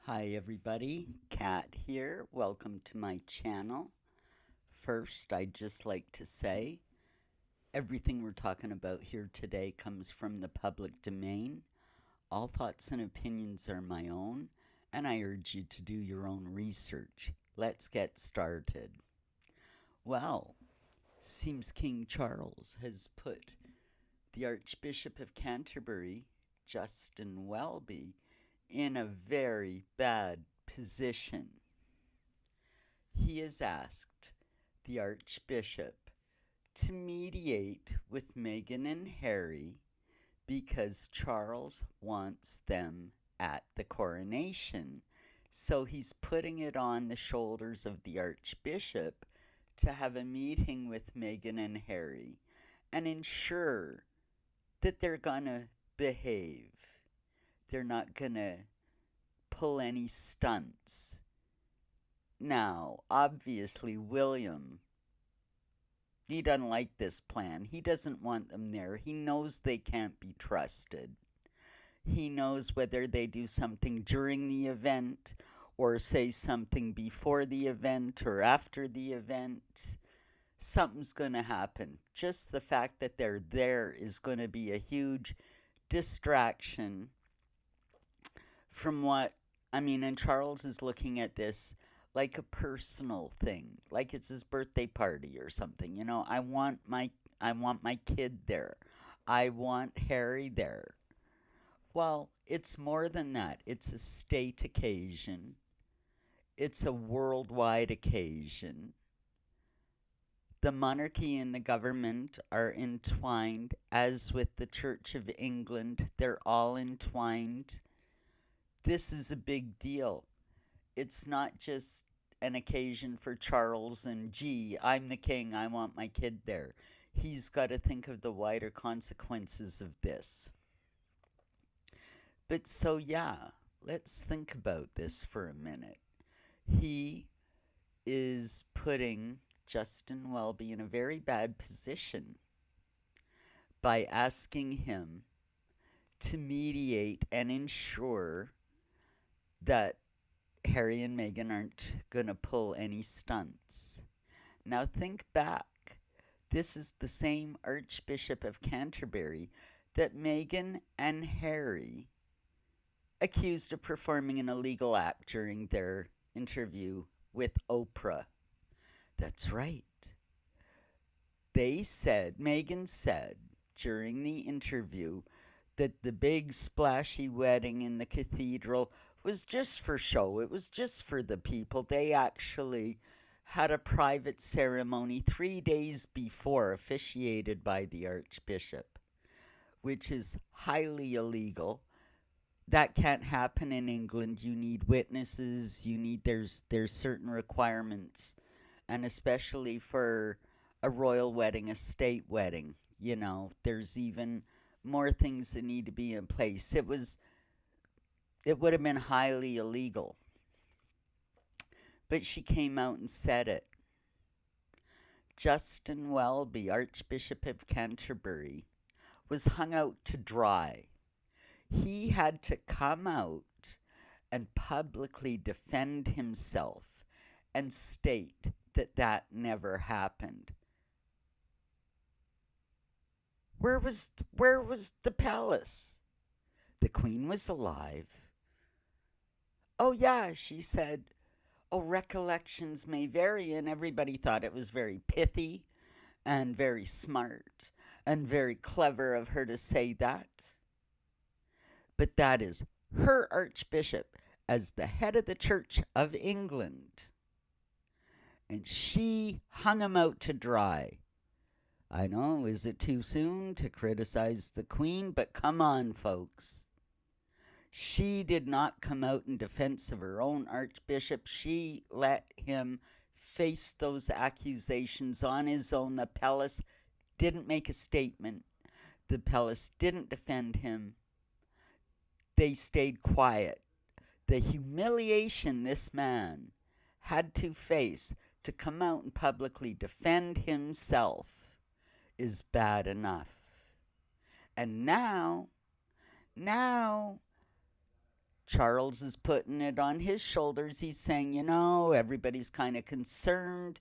Hi everybody, Kat here. Welcome to my channel. First, I'd just like to say everything we're talking about here today comes from the public domain. All thoughts and opinions are my own, and I urge you to do your own research. Let's get started. Well, seems King Charles has put the Archbishop of Canterbury, Justin Welby, in a very bad position. He has asked the Archbishop to mediate with Meghan and Harry because Charles wants them at the coronation. So he's putting it on the shoulders of the Archbishop to have a meeting with Meghan and Harry and ensure that they're going to behave. They're not going to pull any stunts. Now, obviously, William, he doesn't like this plan. He doesn't want them there. He knows they can't be trusted. He knows whether they do something during the event or say something before the event or after the event, something's going to happen. Just the fact that they're there is going to be a huge distraction from and Charles is looking at this like a personal thing, like it's his birthday party or something. You know, I want my kid there. I want Harry there. Well, it's more than that. It's a state occasion. It's a worldwide occasion. The monarchy and the government are entwined, as with the Church of England. They're all entwined. This is a big deal. It's not just an occasion for Charles and, gee, I'm the king, I want my kid there. He's got to think of the wider consequences of this. But so, yeah, let's think about this for a minute. He is putting Justin Welby in a very bad position by asking him to mediate and ensure that Harry and Meghan aren't going to pull any stunts. Now think back. This is the same Archbishop of Canterbury that Meghan and Harry accused of performing an illegal act during their interview with Oprah. That's right. Meghan said during the interview that the big splashy wedding in the cathedral was just for show. It was just for the people. They actually had a private ceremony 3 days before, officiated by the Archbishop, which is highly illegal. That can't happen in England. You need witnesses. There's certain requirements, and especially for a royal wedding, a state wedding, there's even more things that need to be in place. It would have been highly illegal. But she came out and said it. Justin Welby, Archbishop of Canterbury, was hung out to dry. He had to come out and publicly defend himself and state that that never happened. Where was the palace? The Queen was alive. Oh yeah, she said, oh, recollections may vary, and everybody thought it was very pithy and very smart and very clever of her to say that. But that is her Archbishop as the head of the Church of England. And she hung him out to dry. I know, is it too soon to criticize the Queen? But come on, folks. She did not come out in defense of her own Archbishop. She let him face those accusations on his own. The palace didn't make a statement. The palace didn't defend him. They stayed quiet. The humiliation this man had to face to come out and publicly defend himself is bad enough. And now Charles is putting it on his shoulders. He's saying, everybody's kind of concerned.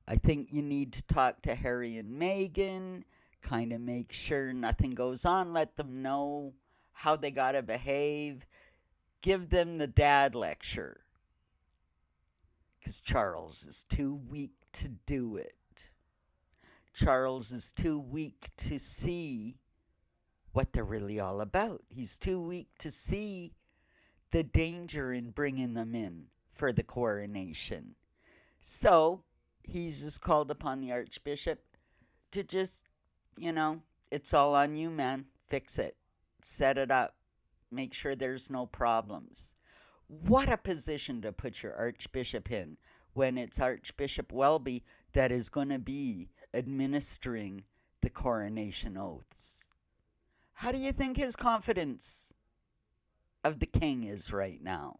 I think you need to talk to Harry and Meghan, kind of make sure nothing goes on, let them know how they got to behave, give them the dad lecture. Because Charles is too weak to do it. Charles is too weak to see what they're really all about. He's too weak to see the danger in bringing them in for the coronation. So he's just called upon the Archbishop to just, it's all on you, man. Fix it. Set it up. Make sure there's no problems. What a position to put your Archbishop in when it's Archbishop Welby that is going to be administering the coronation oaths. How do you think his confidence of the king is right now?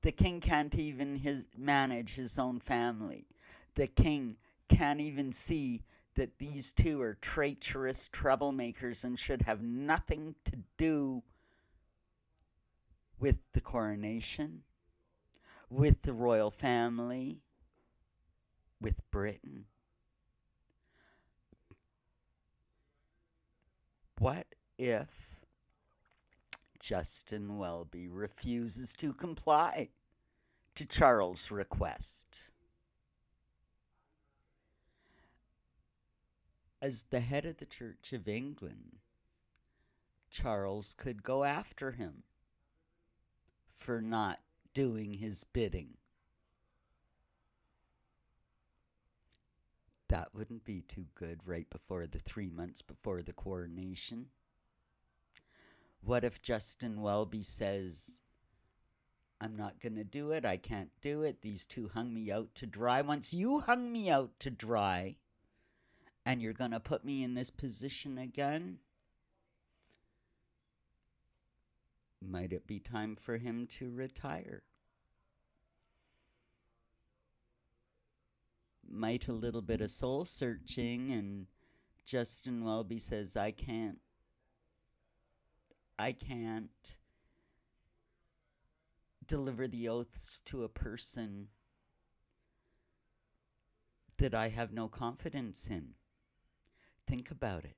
The king can't even manage his own family. The king can't even see that these two are traitorous troublemakers and should have nothing to do with the coronation, with the royal family, with Britain. What if Justin Welby refuses to comply to Charles' request? As the head of the Church of England, Charles could go after him for not doing his bidding. That wouldn't be too good right before 3 months before the coronation. What if Justin Welby says, I'm not going to do it, I can't do it, these two hung me out to dry. Once you hung me out to dry, and you're going to put me in this position again, might it be time for him to retire? Might a little bit of soul searching, and Justin Welby says, I can't deliver the oaths to a person that I have no confidence in. Think about it.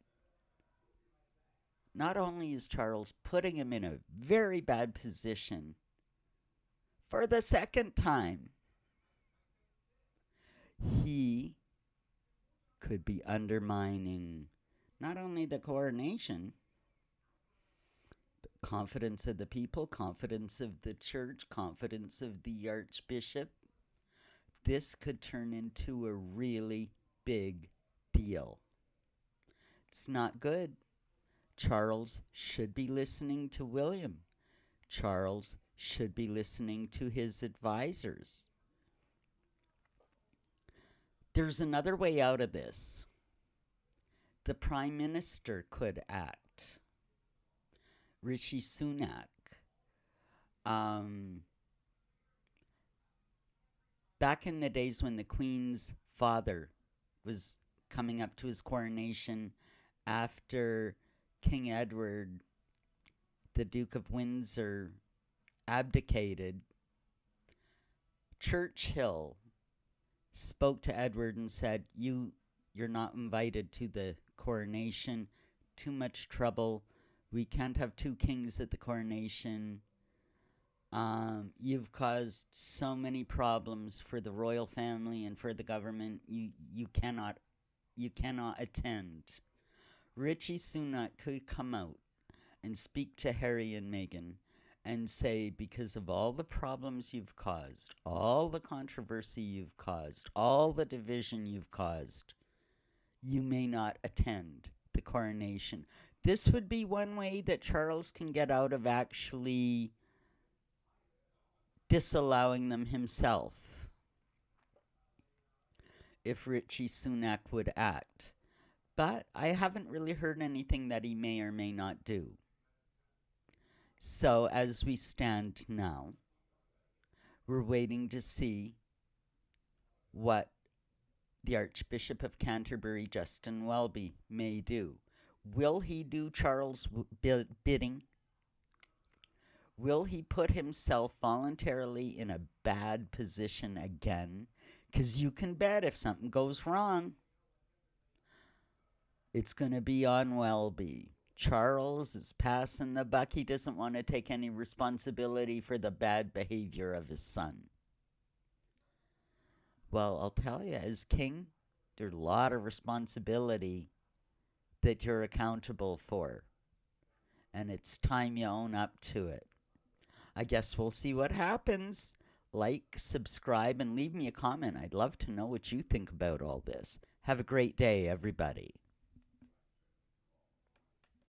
Not only is Charles putting him in a very bad position for the second time, he could be undermining not only the coronation, but confidence of the people, confidence of the church, confidence of the Archbishop. This could turn into a really big deal. It's not good. Charles should be listening to William. Charles should be listening to his advisors. There's another way out of this. The Prime Minister could act. Rishi Sunak. Back in the days when the Queen's father was coming up to his coronation after King Edward, the Duke of Windsor, abdicated, Churchill spoke to Edward and said, you're not invited to the coronation. Too much trouble. We can't have two kings at the coronation. You've caused so many problems for the royal family and for the government. You cannot attend. Rishi Sunak could come out and speak to Harry and Meghan and say, because of all the problems you've caused, all the controversy you've caused, all the division you've caused, you may not attend the coronation. This would be one way that Charles can get out of actually disallowing them himself, if Rishi Sunak would act. But I haven't really heard anything that he may or may not do. So as we stand now, we're waiting to see what the Archbishop of Canterbury, Justin Welby, may do. Will he do Charles' bidding? Will he put himself voluntarily in a bad position again? Because you can bet if something goes wrong, it's going to be on Welby. Charles is passing the buck. He doesn't want to take any responsibility for the bad behavior of his son. Well, I'll tell you, as king, there's a lot of responsibility that you're accountable for. And it's time you own up to it. I guess we'll see what happens. Like, subscribe, and leave me a comment. I'd love to know what you think about all this. Have a great day, everybody.